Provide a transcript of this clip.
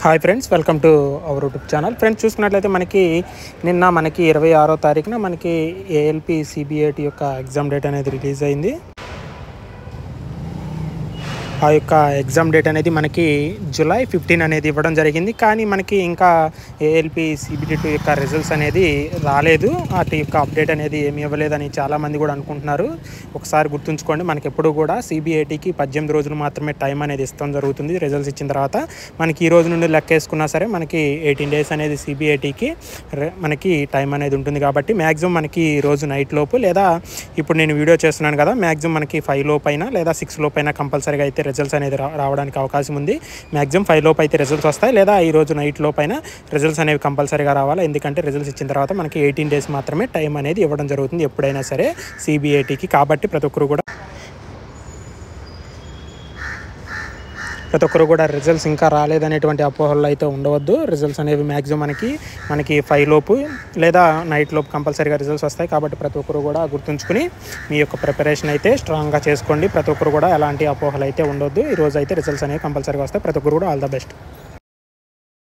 Hi friends, welcome to our YouTube channel. Friends, చూసుకున్నట్లయితే నిన్న 26వ తారీఖున ఏఎల్పి సిబిఐటి యొక్క ఎగ్జామ్ డేట్ అనేది రిలీజ్ అయింది. ఆ యొక్క ఎగ్జామ్ డేట్ అనేది జూలై 15 అనేది ఇవ్వడం జరిగింది. కానీ ఇంకా ఏఎల్పి సిబిటి యొక్క రిజల్ట్స్ అనేది రాలేదు. వాటి యొక్క అప్డేట్ అనేది ఏమి ఇవ్వలేదని చాలామంది కూడా అనుకుంటున్నారు. ఒకసారి గుర్తుంచుకోండి, ఎప్పుడు కూడా సిబిఐటికి 18 రోజులు మాత్రమే టైం అనేది ఇస్తాం జరుగుతుంది. రిజల్ట్స్ ఇచ్చిన తర్వాత ఈ రోజు నుండి లెక్కేసుకున్నా సరే 18 డేస్ అనేది సిబిఐటికి టైం అనేది ఉంటుంది. కాబట్టి మ్యాక్సిమం ఈ రోజు నైట్ లోపు, లేదా ఇప్పుడు నేను వీడియో చేస్తున్నాను కదా, మ్యాక్సిమం 5 లోపు అయినా లేదా 6 లోపు అయినా కంపల్సరీగా అయితే రిజల్ట్స్ అనేది రావడానికి అవకాశం ఉంది. మ్యాక్సిమం 5 లోపు అయితే రిజల్ట్స్ వస్తాయి, లేదా ఈ రోజు నైట్ లోపు అయినా రిజల్ట్స్ అనేవి కంపల్సరీగా రావాలి. ఎందుకంటే రిజల్ట్స్ ఇచ్చిన తర్వాత 18 డేస్ మాత్రమే టైం అనేది ఇవ్వడం జరుగుతుంది ఎప్పుడైనా సరే సిబిఐటికి. కాబట్టి ప్రతి ఒక్కరు కూడా రిజల్ట్స్ ఇంకా రాలేదనేటువంటి అపోహలు అయితే ఉండవద్దు. రిజల్ట్స్ అనేవి మ్యాక్సిమం మనకి 5 లోపు లేదా నైట్ లోపు కంపల్సరీగా రిజల్ట్స్ వస్తాయి. కాబట్టి ప్రతి ఒక్కరు కూడా గుర్తుంచుకుని మీ యొక్క ప్రిపరేషన్ అయితే స్ట్రాంగ్గా చేసుకోండి. ప్రతి ఒక్కరు కూడా ఎలాంటి అపోహలు అయితే ఉండొద్దు. ఈ రోజు అయితే రిజల్ట్స్ అనేవి కంపల్సరీగా వస్తాయి. ప్రతి ఒక్కరు కూడా ఆల్ ద బెస్ట్.